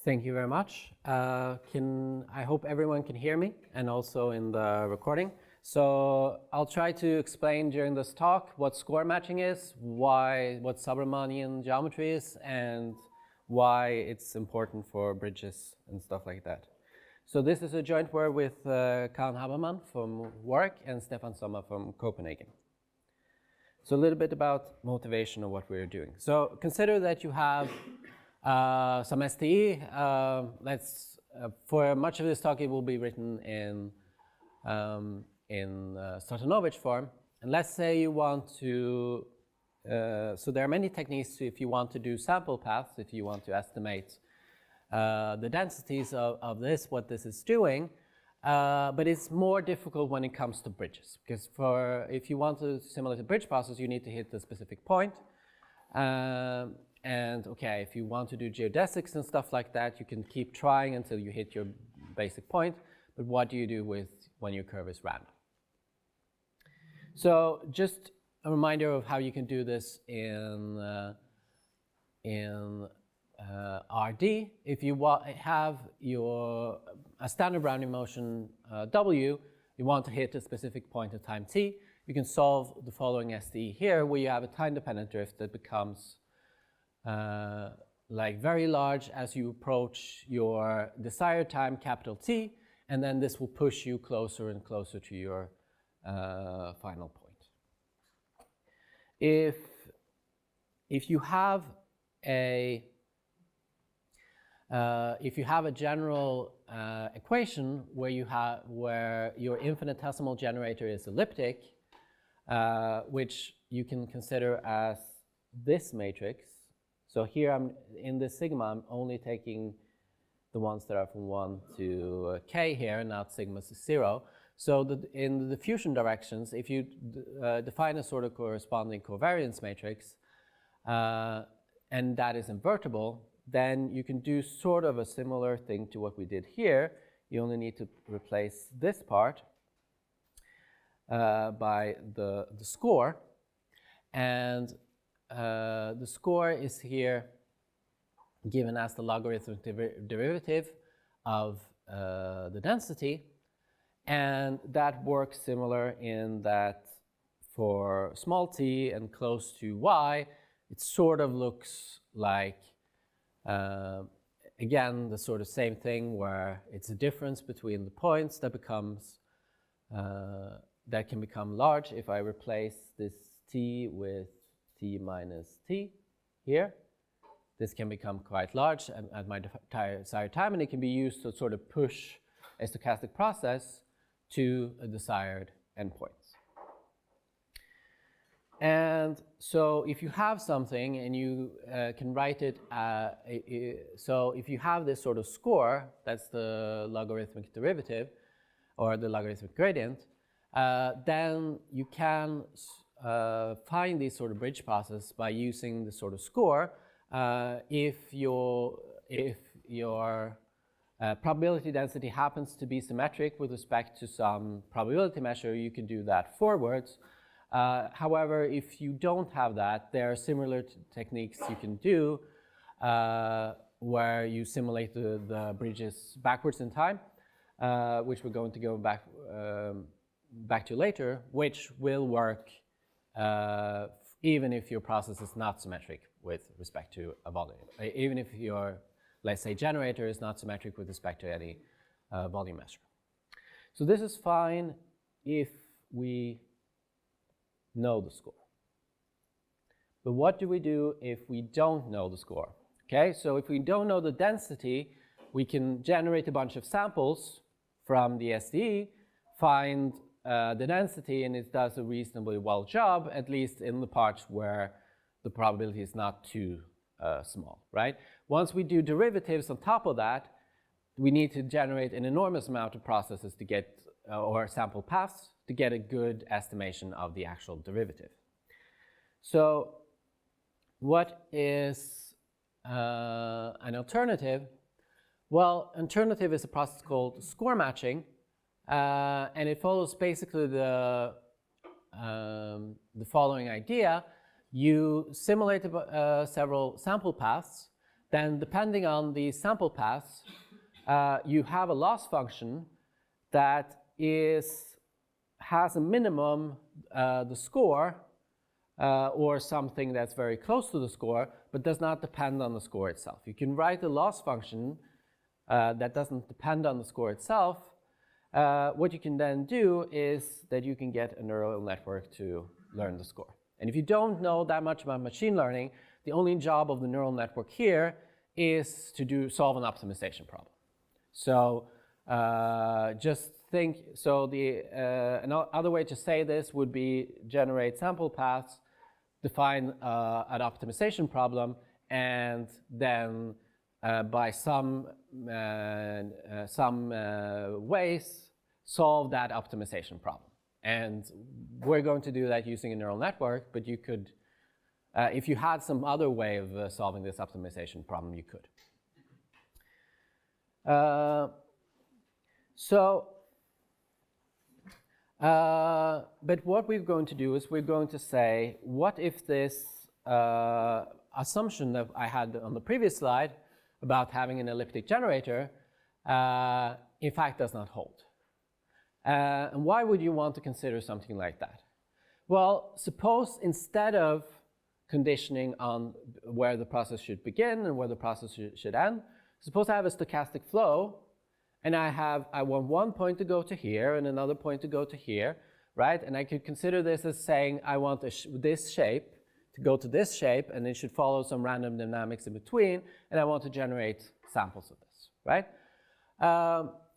Thank you very much. I hope everyone can hear me and also in the recording. So I'll try to explain during this talk what score matching is, what sub-Riemannian geometry is, and why it's important for bridges and stuff like that. So this is a joint work with Karen Habermann from Warwick and Stefan Sommer from Copenhagen. So a little bit about motivation of what we're doing. So consider that you have some STE. For much of this talk, it will be written in Stojanovich form. And let's say you want to, so there are many techniques if you want to do sample paths, if you want to estimate the densities of this, what this is doing. But it's more difficult when it comes to bridges, because if you want to simulate a bridge process, you need to hit a specific point. And okay, if you want to do geodesics and stuff like that, you can keep trying until you hit your basic point. But what do you do when your curve is random? So just a reminder of how you can do this in RD. If you have a standard rounding motion W, you want to hit a specific point at time t, you can solve the following SDE here, where you have a time-dependent drift that becomes like very large as you approach your desired time, capital T, and then this will push you closer and closer to your final point. If you have a general equation where your infinitesimal generator is elliptic, which you can consider as this matrix. So here in this sigma, I'm only taking the ones that are from 1 to k here, not sigma is 0. So in the diffusion directions, if you define a sort of corresponding covariance matrix, and that is invertible, then you can do sort of a similar thing to what we did here. You only need to replace this part by the score. And the score is here given as the logarithmic derivative of the density. And that works similar in that for small t and close to y, it sort of looks like, again, the sort of same thing where it's a difference between the points that can become large if I replace this t with t minus t here. This can become quite large at my desired time, and it can be used to sort of push a stochastic process to a desired endpoint. And so if you have something and you can write it, so if you have this sort of score, that's the logarithmic derivative or the logarithmic gradient, then you can find these sort of bridge process by using the sort of score. If your probability density happens to be symmetric with respect to some probability measure, you can do that forwards. However, if you don't have that, there are similar techniques you can do where you simulate the bridges backwards in time, which we're going to go back to later, which will work even if your process is not symmetric with respect to a volume. Even if your, let's say, generator is not symmetric with respect to any volume measure. So this is fine if we know the score. But what do we do if we don't know the score? Okay, so if we don't know the density, we can generate a bunch of samples from the SDE, find the density, and it does a reasonably well job, at least in the parts where the probability is not too small, right? Once we do derivatives on top of that, we need to generate an enormous amount of processes to get, or sample paths, to get a good estimation of the actual derivative. So what is an alternative? Well, alternative is a process called score matching, and it follows basically the following idea. You simulate several sample paths then depending on the sample paths, you have a loss function that has a minimum, the score, or something that's very close to the score, but does not depend on the score itself. You can write a loss function that doesn't depend on the score itself. What you can then do is that you can get a neural network to learn the score. And if you don't know that much about machine learning, the only job of the neural network here is to solve an optimization problem. So just think, so another way to say this would be generate sample paths, define an optimization problem, and then by some ways solve that optimization problem. And we're going to do that using a neural network, but you could, if you had some other way of solving this optimization problem, you could. But what we're going to do is we're going to say, what if this assumption that I had on the previous slide about having an elliptic generator, in fact does not hold? And why would you want to consider something like that? Well, suppose instead of conditioning on where the process should begin and where the process should end, suppose I have a stochastic flow, and I want one point to go to here and another point to go to here, right? And I could consider this as saying I want this shape to go to this shape, and it should follow some random dynamics in between, and I want to generate samples of this, right?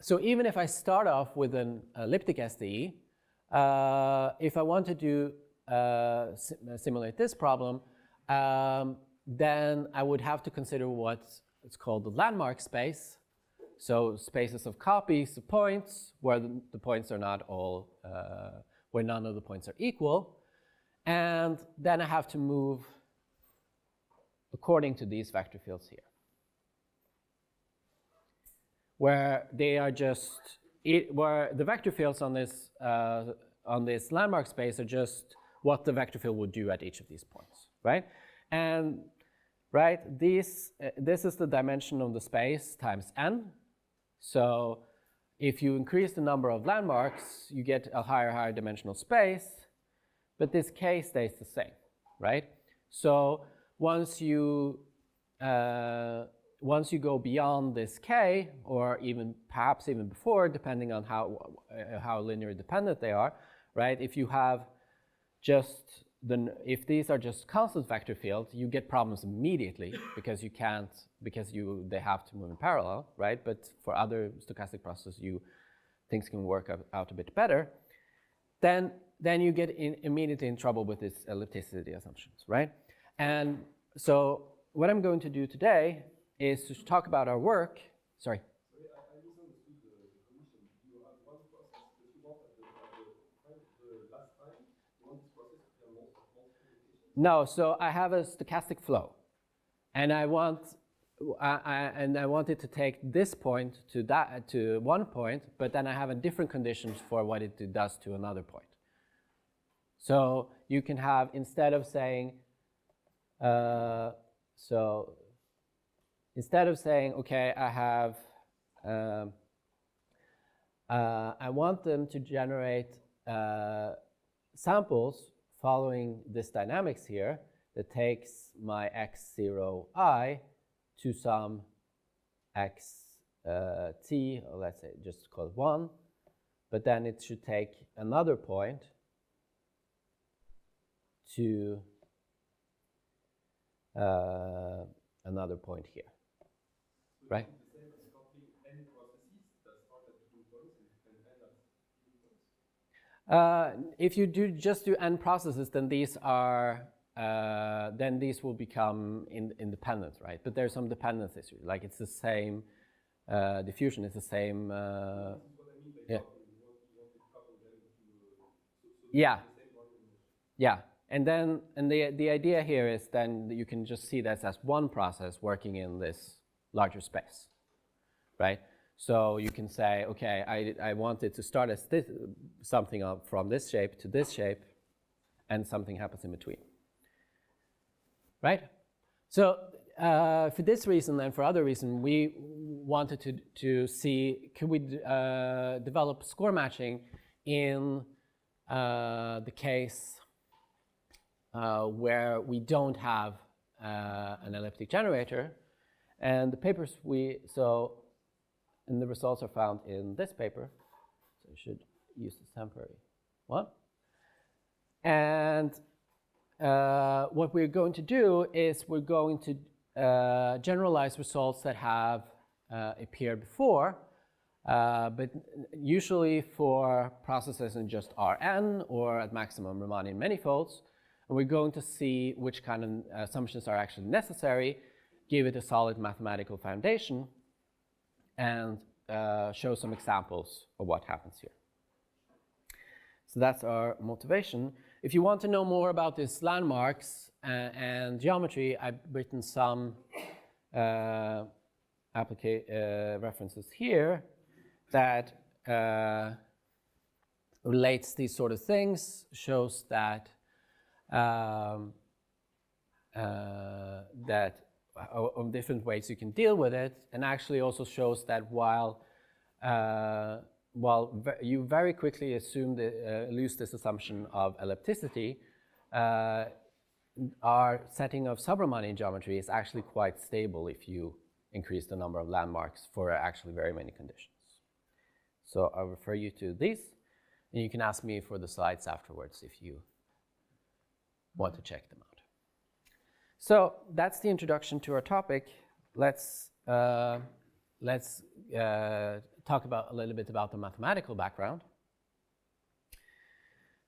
So even if I start off with an elliptic SDE, if I want to do simulate this problem, then I would have to consider what's called the landmark space. So spaces of copies of points where the points are not all, where none of the points are equal. And then I have to move according to these vector fields here, where they are just, where the vector fields on this landmark space are just what the vector field would do at each of these points, right? And right, this is the dimension of the space times n. So if you increase the number of landmarks, you get a higher dimensional space, but this k stays the same, right? So once you go beyond this k, or even perhaps even before, depending on how linear dependent they are, right? If you have just if these are just constant vector fields, you get problems immediately because you can't, they have to move in parallel, right? But for other stochastic processes, things can work out a bit better. Then you get immediately in trouble with these ellipticity assumptions, right? And so what I'm going to do today is to talk about our work. Sorry. I misunderstood the condition. You have one process that you want at the last time. You want this process to be on multiple locations? No, so I have a stochastic flow, and I want it to take this point to one point, but then I have a different conditions for what it does to another point. So you can have, instead of saying, okay, I want them to generate samples following this dynamics here that takes my x0i to some x t, or let's say just call it 1, but then it should take another point to another point here, so right? The same as coupling n processes that start at different points and end at different points? If you just do n processes, then these will become independent, right? But there's some dependence issue. Like it's the same diffusion is the same. This is what I mean by Yeah. coupling. You want to couple them to Yeah. the same organization. Yeah. And then the idea here is then you can just see this as one process working in this larger space, right? So you can say, okay, I want it to start as something up from this shape to this shape, and something happens in between, right? So for this reason and for other reasons, we wanted to see, could we develop score matching in the case where we don't have an elliptic generator. And the papers and the results are found in this paper. So I should use this temporary one. And what we're going to do is we're going to generalize results that have appeared before, but usually for processes in just Rn or at maximum Riemannian manifolds. And we're going to see which kind of assumptions are actually necessary, give it a solid mathematical foundation, and show some examples of what happens here. So that's our motivation. If you want to know more about these landmarks and geometry, I've written some references here that relates these sort of things, shows that of different ways you can deal with it, and actually also shows that while you very quickly lose this assumption of ellipticity, our setting of sub-Riemannian geometry is actually quite stable if you increase the number of landmarks for actually very many conditions. So I'll refer you to these, and you can ask me for the slides afterwards if you want to check them out. So that's the introduction to our topic. Let's talk about a little bit about the mathematical background.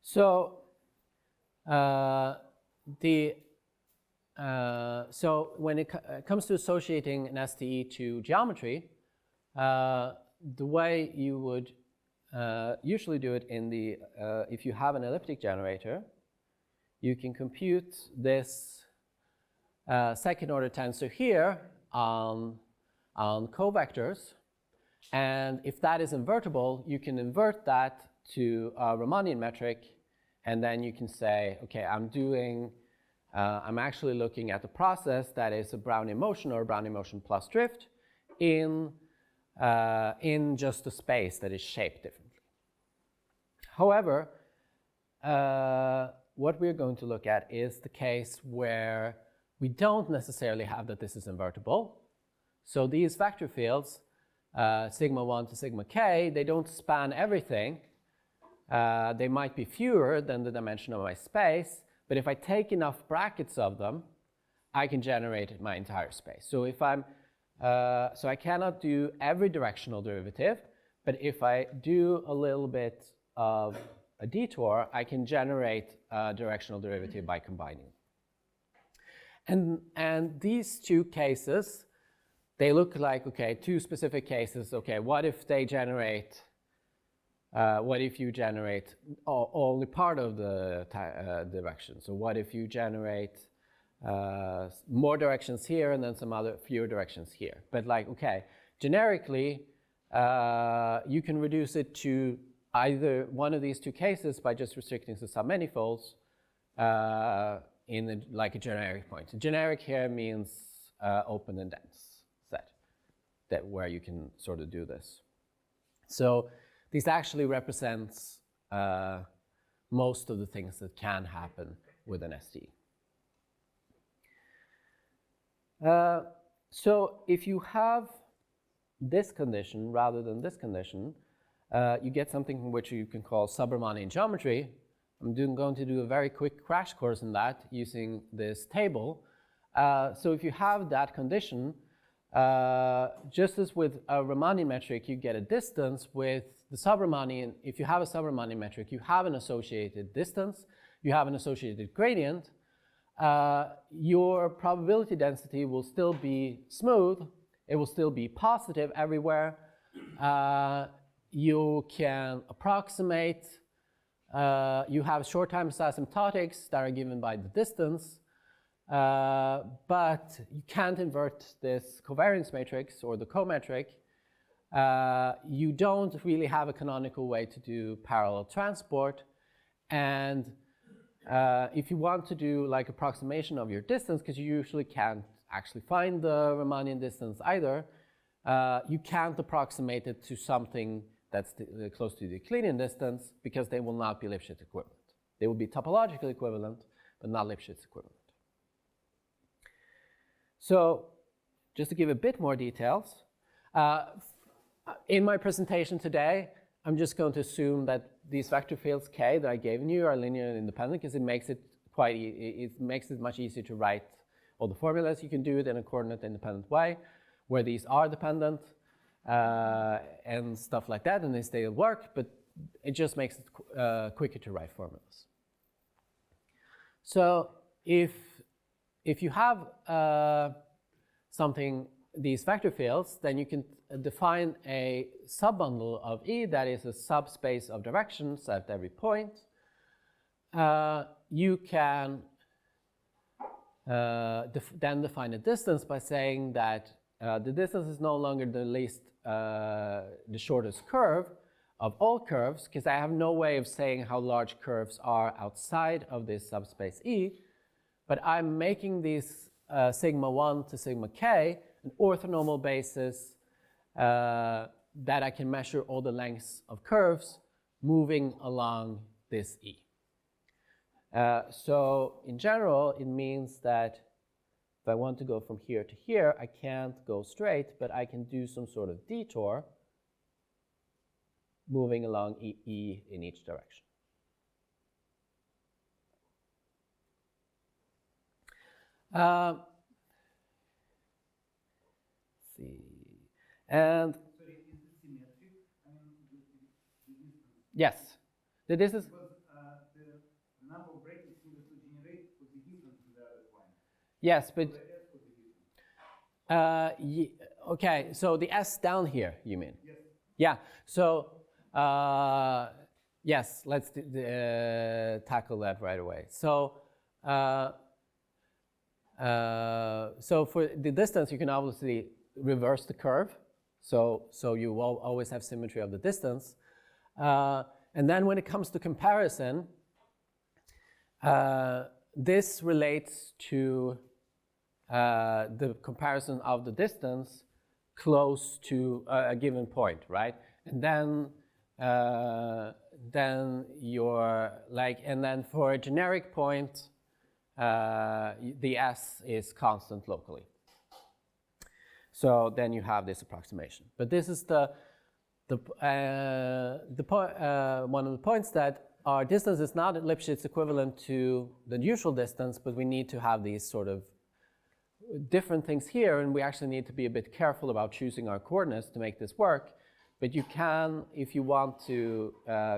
So so when it comes to associating an STE to geometry, the way you would usually do it if you have an elliptic generator, you can compute this second order tensor here on covectors, and if that is invertible, you can invert that to a Riemannian metric, and then you can say, okay, I'm actually looking at the process that is a Brownian motion or a Brownian motion plus drift in just a space that is shaped differently. However, what we're going to look at is the case where we don't necessarily have that this is invertible. So these vector fields, sigma 1 to sigma k, they don't span everything. They might be fewer than the dimension of my space, but if I take enough brackets of them, I can generate my entire space. So if so I cannot do every directional derivative, but if I do a little bit of a detour, I can generate a directional derivative by combining. And these two cases, they look like, okay, two specific cases. Okay, what if they generate, what if you generate only part of the direction? So what if you generate more directions here and then some fewer directions here? But like, okay, generically, you can reduce it to either one of these two cases by just restricting to submanifolds in like a generic point. So generic here means open and dense set, where you can sort of do this. So this actually represents most of the things that can happen with an ST. So if you have this condition rather than this condition, you get something which you can call sub-Riemannian geometry. I'm going to do a very quick crash course in that using this table. So if you have that condition, just as with a Riemannian metric, you get a distance. With the sub-Riemannian, if you have a sub-Riemannian metric, you have an associated distance, you have an associated gradient. Your probability density will still be smooth. It will still be positive everywhere. You can approximate. You have short time asymptotics that are given by the distance, but you can't invert this covariance matrix or the cometric. You don't really have a canonical way to do parallel transport, and if you want to do like approximation of your distance, because you usually can't actually find the Riemannian distance either, you can't approximate it to something that's close to the Euclidean distance because they will not be Lipschitz equivalent. They will be topologically equivalent, but not Lipschitz equivalent. So just to give a bit more details, in my presentation today, I'm just going to assume that these vector fields K that I gave you are linearly independent because it makes it much easier to write all the formulas. You can do it in a coordinate independent way where these are dependent and stuff like that, and they still work, but it just makes it quicker to write formulas. So if you have these vector fields, then you can define a subbundle of E that is a subspace of directions at every point. You can then define a distance by saying that the distance is no longer the shortest curve of all curves, because I have no way of saying how large curves are outside of this subspace E, but I'm making these sigma 1 to sigma k an orthonormal basis that I can measure all the lengths of curves moving along this E. So in general, it means that if I want to go from here to here, I can't go straight, but I can do some sort of detour moving along E in each direction. Let's see. And sorry, is it symmetric? I mean, the distance. Yes, the distance. Because the number of brackets in order to generate would be different to the other point. Yes, but The S would be different. okay. So the S down here, you mean? Yes. Yeah. So yes, let's tackle that right away. So so for the distance, you can obviously reverse the curve. So you will always have symmetry of the distance. And then when it comes to comparison, this relates to the comparison of the distance close to a given point, right? And then you're like, and then for a generic point, the S is constant locally. So then you have this approximation. But this is one of the points that our distance is not Lipschitz equivalent to the usual distance, but we need to have these sort of different things here, and we actually need to be a bit careful about choosing our coordinates to make this work. But you can, if you want to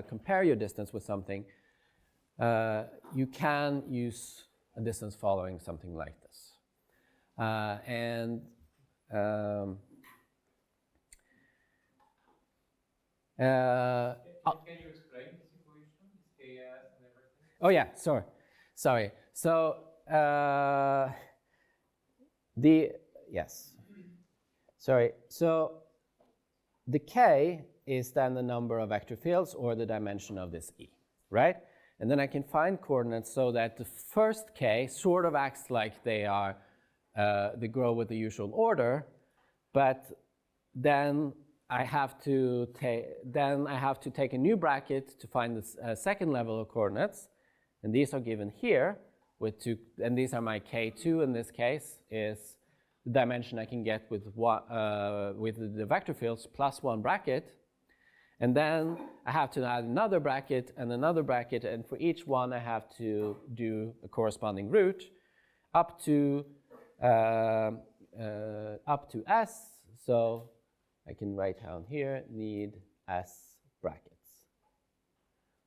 compare your distance with something, you can use a distance following something like this. Can you explain this equation, this KS and everything? Oh yeah, sorry. So So the K is then the number of vector fields or the dimension of this E, right? And then I can find coordinates so that the first K sort of acts like they grow with the usual order, but then I have to take a new bracket to find the second level of coordinates, and these are given here with two, and these are my K2 in this case is the dimension I can get with the vector fields plus one bracket, and then I have to add another bracket, and for each one I have to do a corresponding root up to S. So I can write down here need S brackets,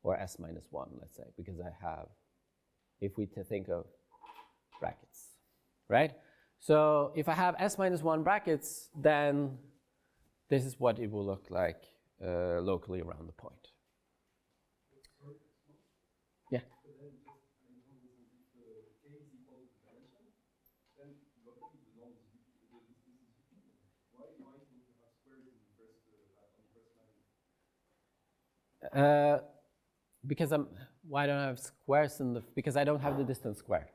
or S minus 1, let's say, because I have, if we think of brackets, right? So if I have S minus 1 brackets, then this is what it will look like locally around the point. Yeah? But then just, for example, if K is equal to the dimension, then locally the distance is Euclidean. Why don't you have squares in the first line? Because why don't I have squares because I don't have the distance squared.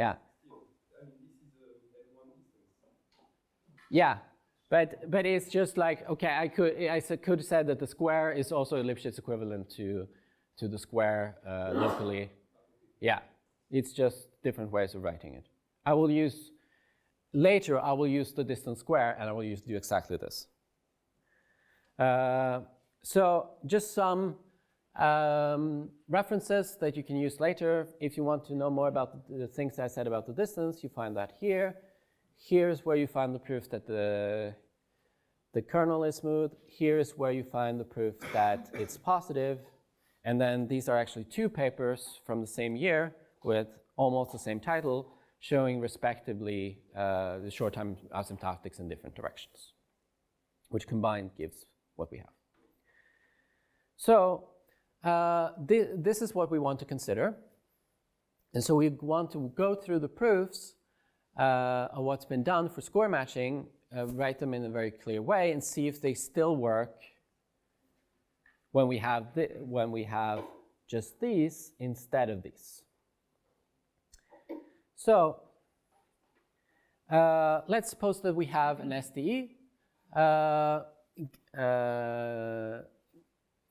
Yeah. Still, I mean, this is at one distance. Yeah, but it's just like, okay, I could have said that the square is also a Lipschitz equivalent to the square locally. Yeah, it's just different ways of writing it. Later I will use the distance square, and I will do exactly this. So just some references that you can use later. If you want to know more about the things I said about the distance, you find that here. Here's where you find the proof that the kernel is smooth. Here's where you find the proof that it's positive. And then these are actually two papers from the same year with almost the same title, showing respectively the short-time asymptotics in different directions, which combined gives what we have. So this is what we want to consider. And so we want to go through the proofs of what's been done for score matching, write them in a very clear way, and see if they still work when we have just these instead of these. So let's suppose that we have an SDE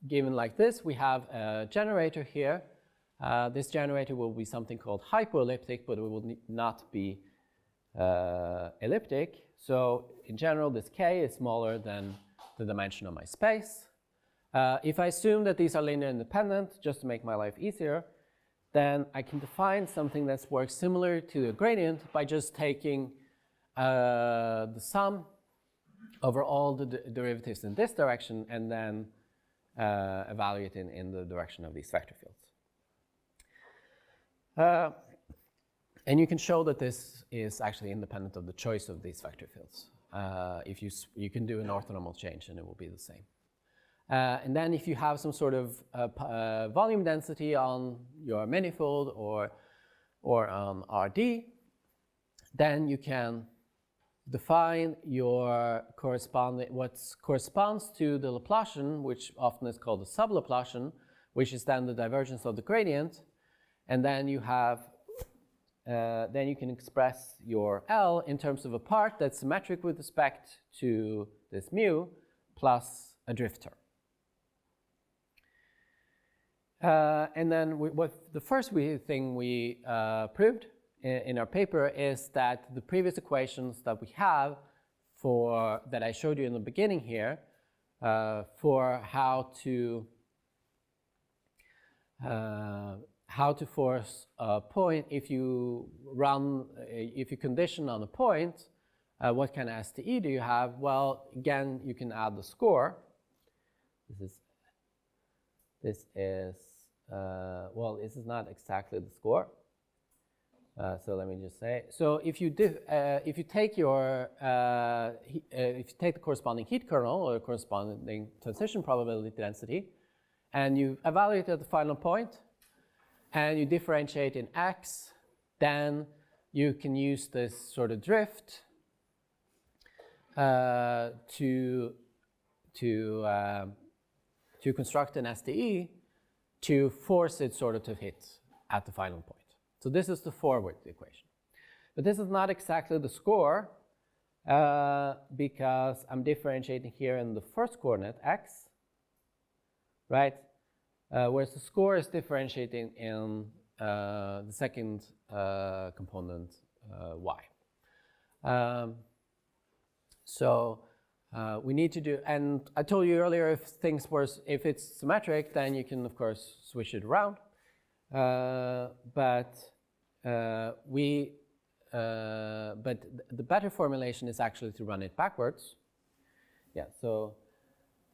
given like this. We have a generator here. This generator will be something called hypoelliptic, but it will not be elliptic. So in general, this K is smaller than the dimension of my space. If I assume that these are linear independent, just to make my life easier, then I can define something that works similar to a gradient by just taking the sum over all the derivatives in this direction and then evaluating in the direction of these vector fields. And you can show that this is actually independent of the choice of these vector fields. If you can do an orthonormal change and it will be the same. And then if you have some sort of volume density on your manifold or on RD, then you can define your what corresponds to the Laplacian, which often is called the sub-Laplacian, which is then the divergence of the gradient. And then you have then you can express your L in terms of a part that's symmetric with respect to this mu plus a drift term. And then the first thing we proved in our paper is that the previous equations that we have that I showed you in the beginning here for how to force a point if you condition on a point, what kind of STE do you have? Well, again, you can add the score. This is not exactly the score. So let me just say. So if you take the corresponding heat kernel or corresponding transition probability density, and you evaluate at the final point, and you differentiate in X, then you can use this sort of drift to construct an SDE to force it sort of to hit at the final point. So this is the forward equation. But this is not exactly the score because I'm differentiating here in the first coordinate, X, right? Whereas the score is differentiating in the second component, Y. We need to do, and I told you earlier, if it's symmetric, then you can of course switch it around. But the better formulation is actually to run it backwards. Yeah. So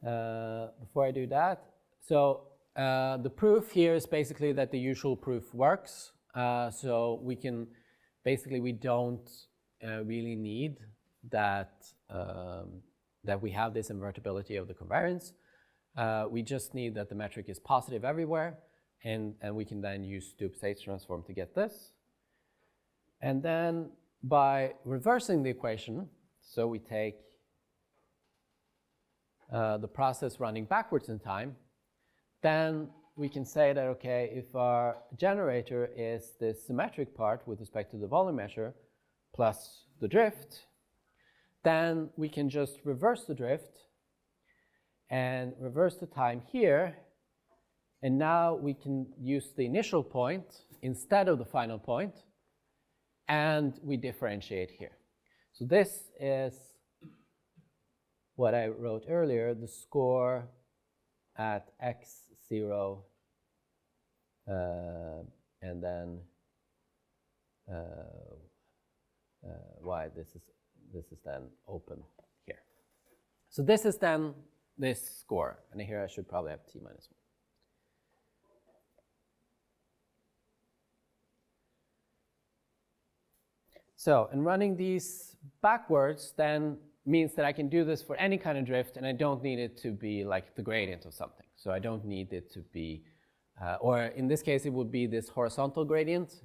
before I do that, so the proof here is basically that the usual proof works. So we don't really need that. That we have this invertibility of the covariance. We just need that the metric is positive everywhere, and we can then use Stoops H transform to get this. And then by reversing the equation, so we take the process running backwards in time, then we can say that, okay, if our generator is the symmetric part with respect to the volume measure plus the drift, then we can just reverse the drift and reverse the time here. And now we can use the initial point instead of the final point, and we differentiate here. So this is what I wrote earlier, the score at x0 and then y. This is then open here. So this is then this score, and here I should probably have t minus 1. So, and running these backwards then means that I can do this for any kind of drift, and I don't need it to be like the gradient of something. So I don't need it to be, or in this case, it would be this horizontal gradient.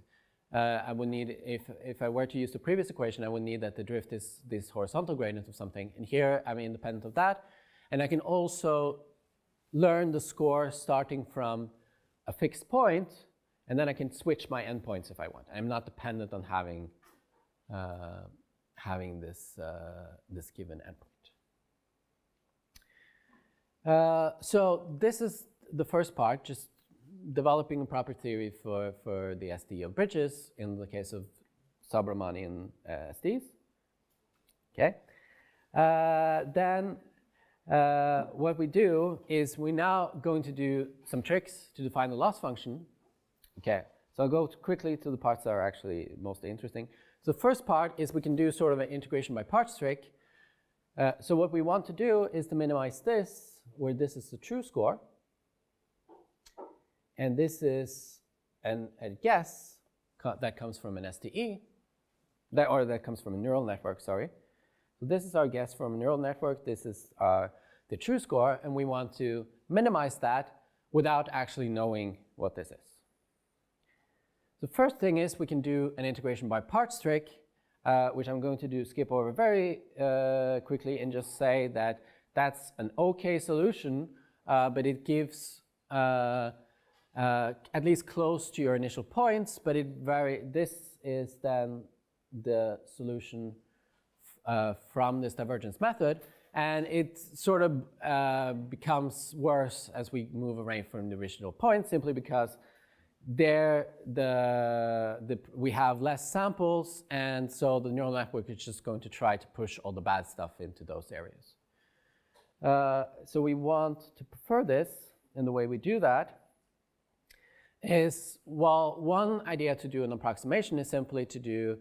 I would need, if I were to use the previous equation, I would need that the drift is this horizontal gradient of something. And here, I'm independent of that. And I can also learn the score starting from a fixed point, and then I can switch my endpoints if I want. I'm not dependent on having this given endpoint. So this is the first part, just developing a proper theory for the SD of bridges in the case of sub-Riemannian SDs. Okay. Then what we do is we're now going to do some tricks to define the loss function. Okay. So I'll go quickly to the parts that are actually mostly interesting. So the first part is we can do sort of an integration by parts trick. So what we want to do is to minimize this, where this is the true score. And this is a guess that comes from an STE, that comes from a neural network, sorry. So this is our guess from a neural network. This is the true score, and we want to minimize that without actually knowing what this is. The first thing is we can do an integration by parts trick, which I'm going to skip over very quickly and just say that that's an okay solution, but it gives at least close to your initial points, but this is then the solution from this divergence method, and it sort of becomes worse as we move away from the original point, simply because we have less samples, and so the neural network is just going to try to push all the bad stuff into those areas. So we want to prefer this, and the way we do that is, well, one idea to do an approximation is simply to do,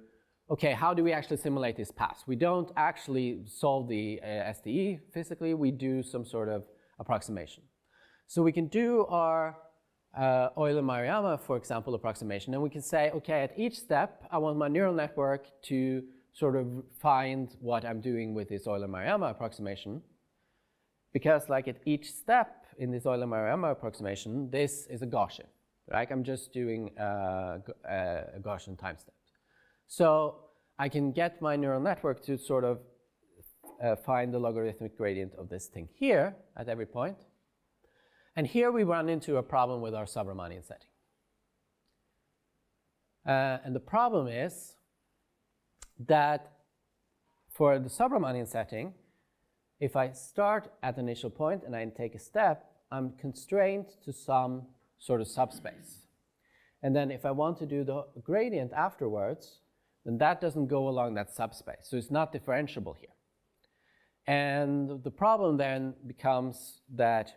okay, how do we actually simulate this path? We don't actually solve the SDE physically, we do some sort of approximation. So we can do our Euler-Maruyama, for example, approximation, and we can say, okay, at each step, I want my neural network to sort of find what I'm doing with this Euler-Maruyama approximation, because like at each step in this Euler-Maruyama approximation, this is a Gaussian, right? I'm just doing a Gaussian time step. So I can get my neural network to sort of find the logarithmic gradient of this thing here at every point. And here we run into a problem with our sub-Riemannian setting. And the problem is that for the sub-Riemannian setting, if I start at the initial point and I take a step, I'm constrained to some sort of subspace. And then if I want to do the gradient afterwards, then that doesn't go along that subspace. So it's not differentiable here. And the problem then becomes that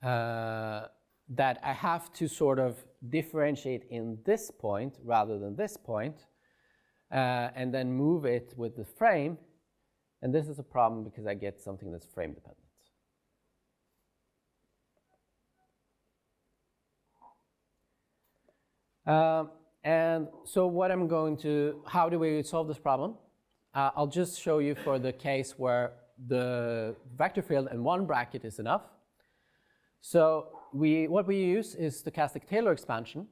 that I have to sort of differentiate in this point rather than this point, and then move it with the frame. And this is a problem because I get something that's frame dependent. And so what I'm going to, how do we solve this problem? I'll just show you for the case where the vector field in one bracket is enough. So what we use is stochastic Taylor expansion.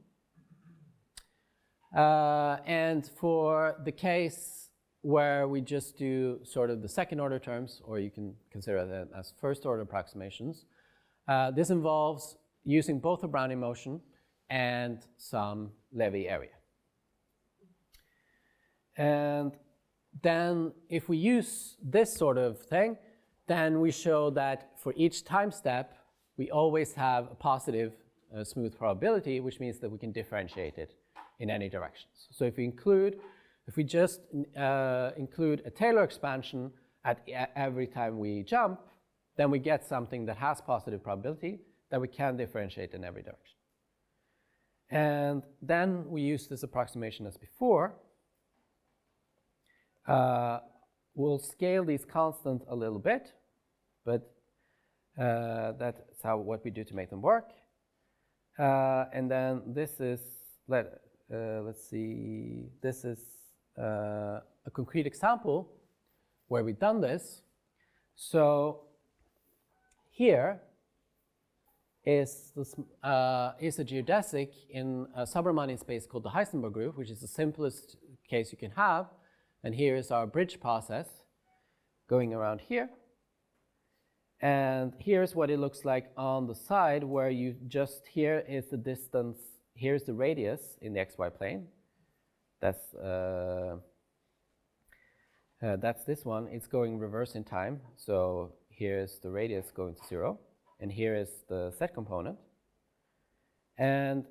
And for the case where we just do sort of the second order terms, or you can consider that as first order approximations, this involves using both a Brownian motion and some Levy area. And then if we use this sort of thing, then we show that for each time step, we always have a positive smooth probability, which means that we can differentiate it in any directions. So if we just include a Taylor expansion at every time we jump, then we get something that has positive probability that we can differentiate in every direction. And then we use this approximation as before. We'll scale these constants a little bit, but that's what we do to make them work. And then this is, let's see, this is a concrete example where we've done this. So here is a geodesic in a sub-Riemannian space called the Heisenberg group, which is the simplest case you can have. And here is our bridge process going around here. And here's what it looks like on the side, where you just, here is the distance, here's the radius in the xy plane. That's this one. It's going reverse in time. So here's the radius going to 0. And here is the set component. And,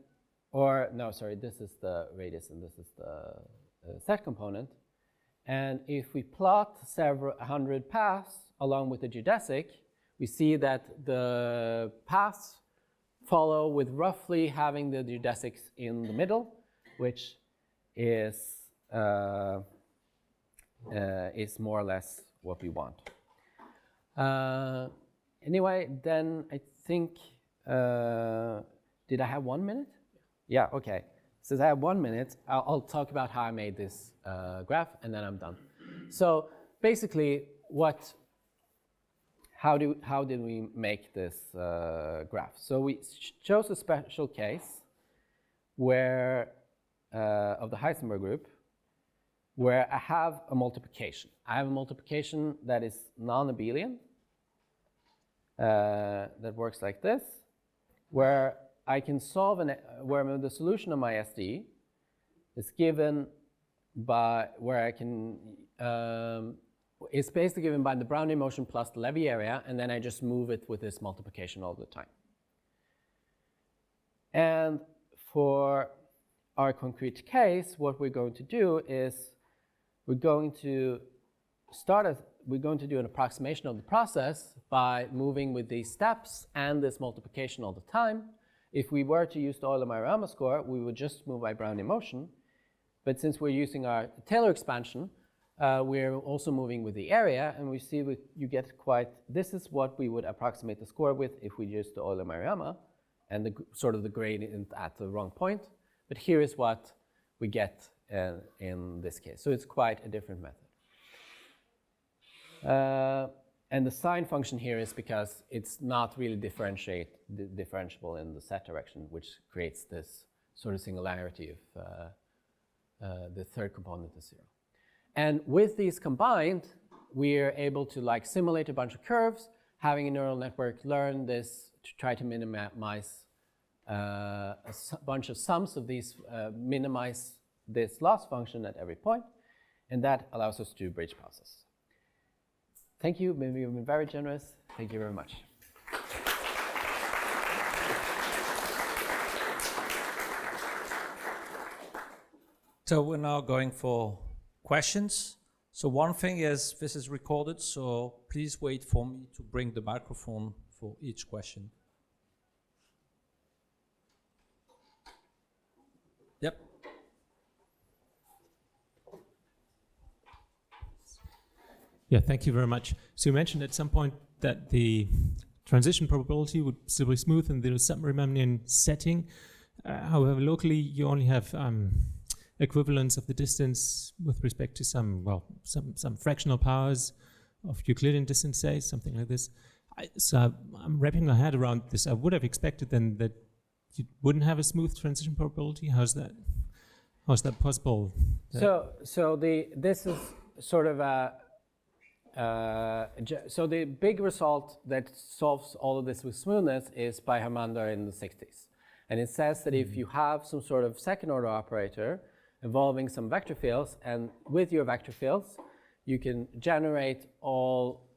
this is the radius and this is the set component. And if we plot several hundred paths along with the geodesic, we see that the paths follow with roughly having the geodesics in the middle, which is more or less what we want. Anyway, then I think, did I have 1 minute? Yeah, okay. Since I have 1 minute, I'll talk about how I made this graph, and then I'm done. So basically, how did we make this graph? So we chose a special case where of the Heisenberg group, where I have a multiplication. I have a multiplication that is non-abelian, that works like this, where I can solve where the solution of my SD is given by where I can it's basically given by the Brownian motion plus the Levy area, and then I just move it with this multiplication all the time. And for our concrete case, what we're going to do is we're going to do an approximation of the process by moving with these steps and this multiplication all the time. If we were to use the Euler-Maruyama score, we would just move by Brownian motion. But since we're using our Taylor expansion, we're also moving with the area, and we see you get this is what we would approximate the score with if we use the Euler-Maruyama and the gradient at the wrong point. But here is what we get in this case. So it's quite a different method. And the sign function here is because it's not really differentiable in the set direction, which creates this sort of singularity of the third component is 0. And with these combined, we're able to simulate a bunch of curves, having a neural network learn this to try to minimize a bunch of sums of these, minimize this loss function at every point, and that allows us to do bridge process. Thank you. Maybe you've been very generous. Thank you very much. So we're now going for questions. So one thing is this is recorded, so please wait for me to bring the microphone for each question. Yep. Yeah, thank you very much. So you mentioned at some point that the transition probability would still be smooth in the sub-Riemannian setting. However, locally you only have equivalence of the distance with respect to some fractional powers of Euclidean distance, say, something like this. So I'm wrapping my head around this. I would have expected then that you wouldn't have a smooth transition probability. How's that possible? So this is sort of so the big result that solves all of this with smoothness is by Hermander in the 60s. And it says that if you have some sort of second order operator involving some vector fields, and with your vector fields, you can generate all,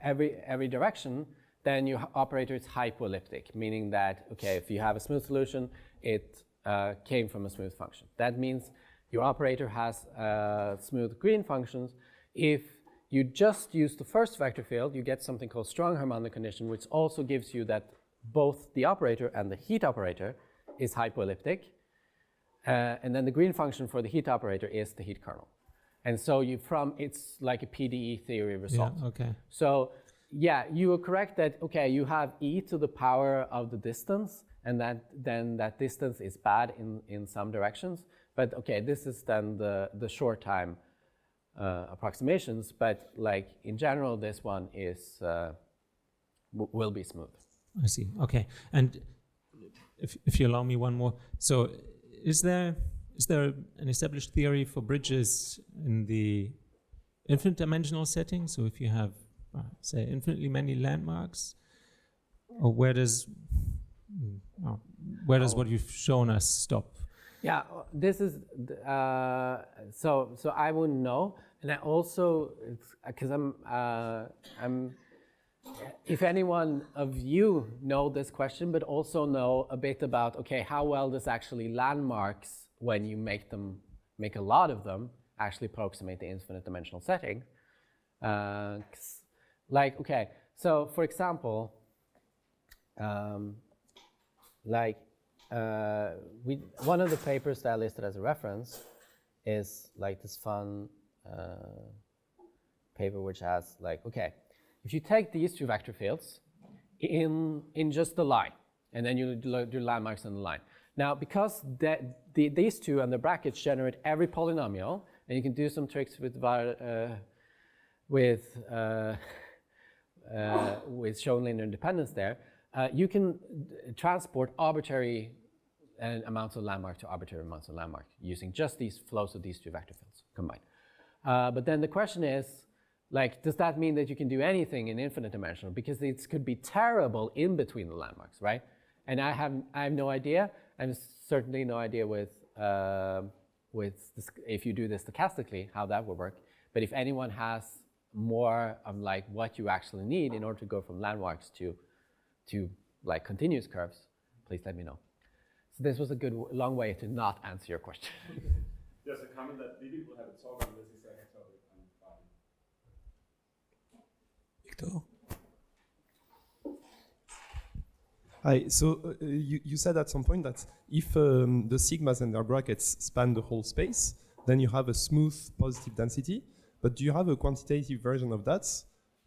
every direction, then your operator is hypoelliptic, meaning that, okay, if you have a smooth solution, it came from a smooth function. That means your operator has smooth green functions. If you just use the first vector field, you get something called strong Hermander condition, which also gives you that both the operator and the heat operator is hypoelliptic. And then the green function for the heat operator is the heat kernel. And so it's like a PDE theory result. Yeah, okay. So yeah, you are correct that, okay, you have e to the power of the distance, and then that distance is bad in some directions. But okay, this is then the short time approximations, but like in general, this one is will be smooth. I see. Okay. And if you allow me one more, so is there an established theory for bridges in the infinite dimensional setting? So if you have, say, infinitely many landmarks, or where does what you've shown us stop? Yeah, this is so I wouldn't know, and I also because I'm. If anyone of you know this question, but also know a bit about, okay, how well does actually landmarks, when you make a lot of them, actually approximate the infinite dimensional setting? Like, okay, so for example, one of the papers that I listed as a reference is like this fun paper which has like, okay, if you take these two vector fields in just the line, and then you do landmarks on the line. Now, because these two and the brackets generate every polynomial, and you can do some tricks with shown linear independence there, you can transport arbitrary amounts of landmark to arbitrary amounts of landmark using just these flows of these two vector fields combined. But then the question is, like, does that mean that you can do anything in infinite dimensional? Because it could be terrible in between the landmarks, right? And I have no idea, and certainly no idea with this, if you do this stochastically, how that will work. But if anyone has more of like what you actually need in order to go from landmarks to like continuous curves, please let me know. So this was a good long way to not answer your question. There's a comment that Lily will have a talk on this exact topic on Friday. Hi, so you said at some point that if the sigmas and their brackets span the whole space, then you have a smooth positive density. But do you have a quantitative version of that?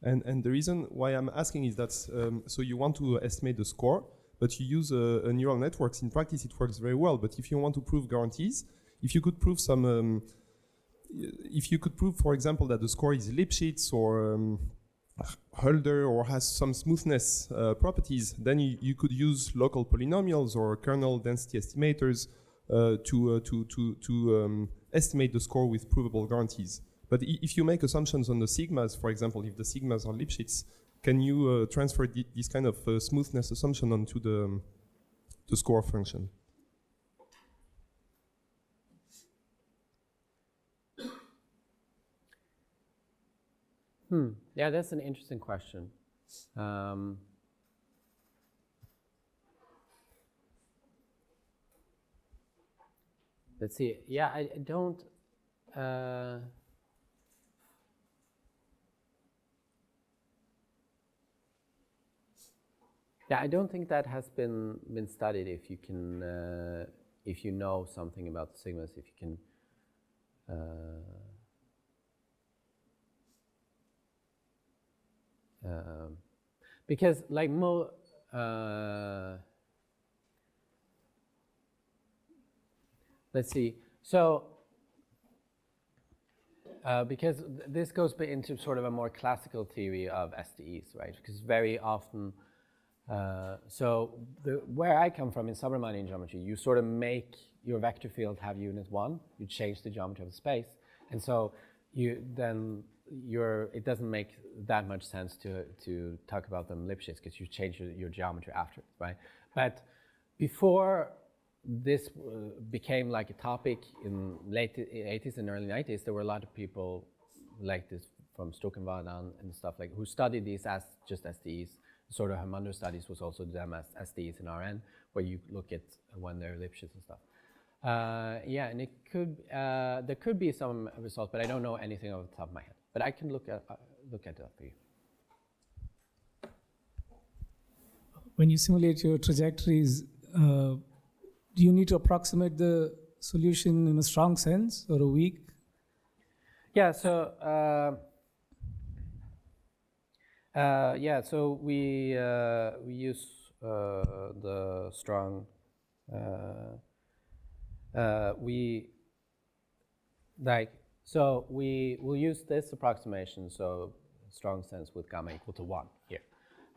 And the reason why I'm asking is that, so you want to estimate the score, but you use a neural networks. In practice, it works very well. But if you want to prove guarantees, if you could prove some, for example, that the score is Lipschitz or Hölder or has some smoothness properties, then you could use local polynomials or kernel density estimators to estimate the score with provable guarantees. But if you make assumptions on the sigmas, for example, if the sigmas are Lipschitz, can you transfer this kind of smoothness assumption onto the score function? Yeah, that's an interesting question. Let's see. Yeah, I don't. Yeah, I don't think that has been studied. If you can, if you know something about the sigmas, if you can. Because like let's see. So because this goes into sort of a more classical theory of SDEs, right? Because very often, where I come from in sub-Riemannian geometry, you sort of make your vector field have unit 1. You change the geometry of the space, and so you then it doesn't make that much sense to talk about them Lipschitz because you change your geometry after, right? But before this became like a topic in late 80s and early 90s, there were a lot of people like this from Struckenwald on and stuff like who studied these as just SDEs. Sort of Hermander studies was also done as SDEs in RN, where you look at when they're Lipschitz and stuff. Yeah, and it could there could be some results, but I don't know anything off the top of my head. But I can look at that for you. When you simulate your trajectories, do you need to approximate the solution in a strong sense or a weak? Yeah. So so we use the strong. We will use this approximation, so strong sense with gamma equal to 1 here.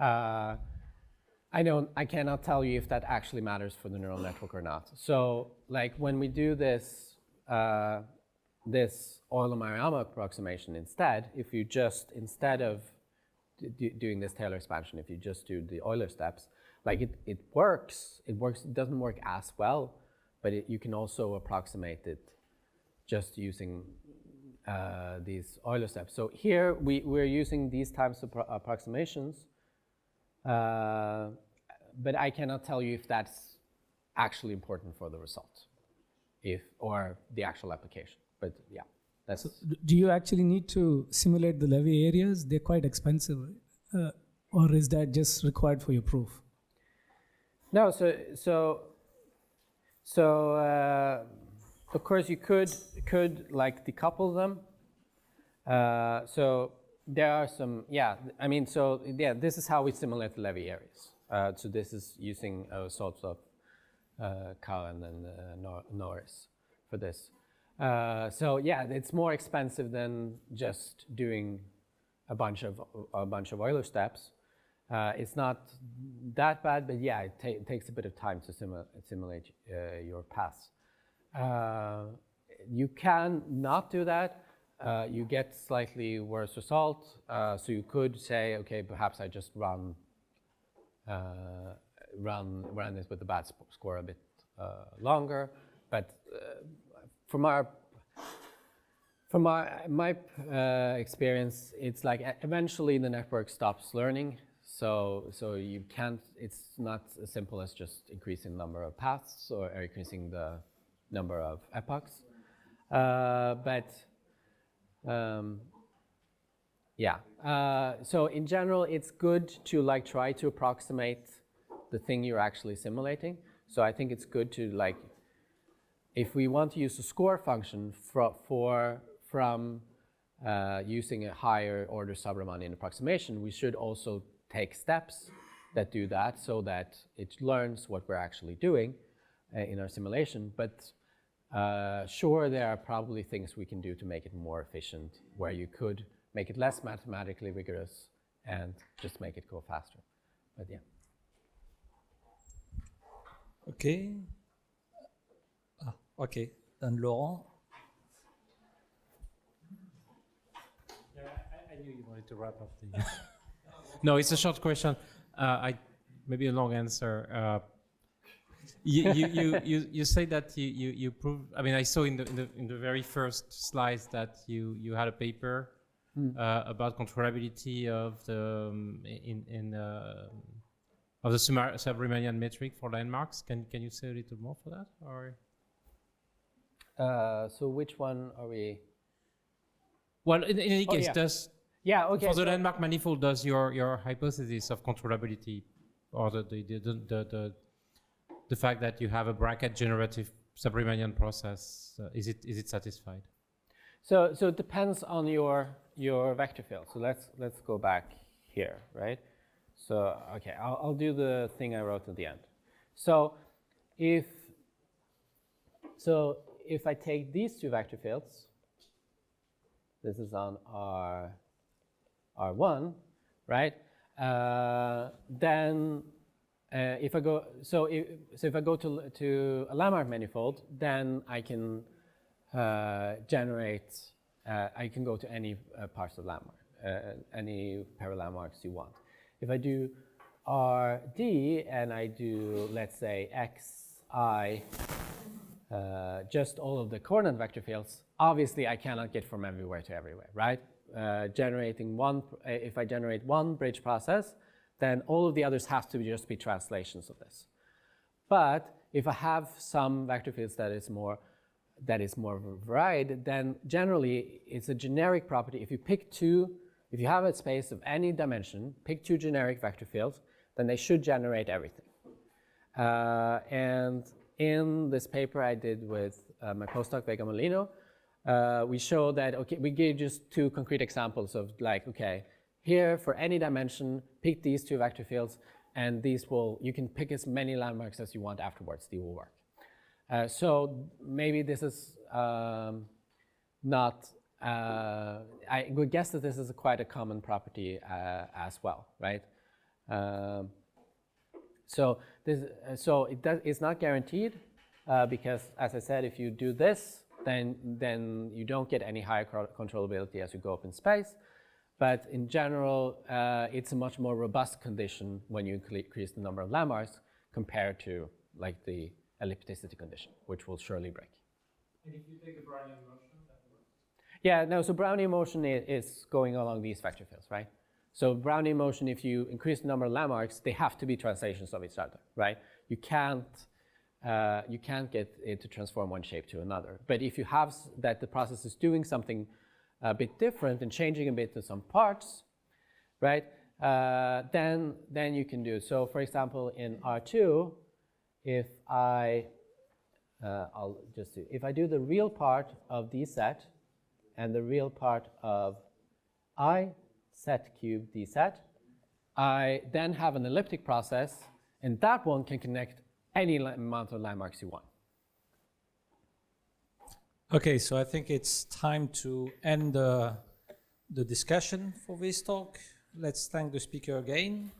I cannot tell you if that actually matters for the neural network or not. So like when we do this this Euler-Maruyama approximation instead, if you just, instead of doing this Taylor expansion, if you just do the Euler steps, like it works, it doesn't work as well, but you can also approximate it just using these Euler steps. So here we're using these types of approximations, but I cannot tell you if that's actually important for the result, or the actual application. But yeah, that's. So do you actually need to simulate the levy areas? They're quite expensive, or is that just required for your proof? No, so of course you could like decouple them. So there are some, I mean, so yeah, this is how we simulate the levy areas. So this is using sorts of Karen and Norris for this. So yeah, it's more expensive than just doing a bunch of Euler steps. It's not that bad, but yeah, it takes a bit of time to simulate your paths. You can not do that. You get slightly worse result. So you could say, okay, perhaps I just run this with the bad score a bit longer. But from my experience, it's like eventually the network stops learning. So you can't. It's not as simple as just increasing the number of paths or increasing the number of epochs. So in general, it's good to like try to approximate the thing you're actually simulating. So I think it's good to like, if we want to use a score function from using a higher order sub-Riemannian approximation, we should also take steps that do that so that it learns what we're actually doing in our simulation. But sure, there are probably things we can do to make it more efficient, where you could make it less mathematically rigorous and just make it go faster. But yeah. Okay. Okay. Then Laurent. Yeah, I knew you wanted to wrap up the. No, it's a short question. Maybe a long answer. You say that you prove. I mean, I saw in the very first slides that you had a paper about controllability of the of the sub-Riemannian metric for landmarks. Can you say a little more for that, or? So which one are we? Well, in any case, okay. For the landmark manifold, does your hypothesis of controllability, or the fact that you have a bracket generative sub-Riemannian process, is it satisfied? So it depends on your vector field. So let's go back here, right? So okay, I'll do the thing I wrote at the end. So if I take these two vector fields, this is on R1, right? Then if I go to a landmark manifold, then I can generate I can go to any parts of landmark, any pair of landmarks you want. If I do RD and I do, let's say, xi, just all of the coordinate vector fields, obviously I cannot get from everywhere to everywhere, right? If I generate one bridge process, then all of the others have to just be translations of this. But if I have some vector fields that is more varied, then generally it's a generic property. If you have a space of any dimension, pick two generic vector fields, then they should generate everything. And in this paper I did with my postdoc Vega Molino, we showed that, okay, we gave just two concrete examples of like, okay, here for any dimension, pick these two vector fields, and you can pick as many landmarks as you want afterwards, they will work. So maybe this is not, I would guess that this is quite a common property as well, right? It's not guaranteed because, as I said, if you do this, then you don't get any higher controllability as you go up in space. But in general, it's a much more robust condition when you increase the number of landmarks compared to like the ellipticity condition, which will surely break. And if you take a Brownian motion, that works? Yeah, no, so Brownian motion is going along these vector fields, right? So Brownian motion, if you increase the number of landmarks, they have to be translations of each other, right? You can't get it to transform one shape to another. But if you have that the process is doing something a bit different and changing a bit to some parts, right? Then you can do it. So for example, in R2, if if I do the real part of D set and the real part of I set cube D set, I then have an elliptic process, and that one can connect any amount of landmarks you want. Okay, so I think it's time to end the discussion for this talk. Let's thank the speaker again.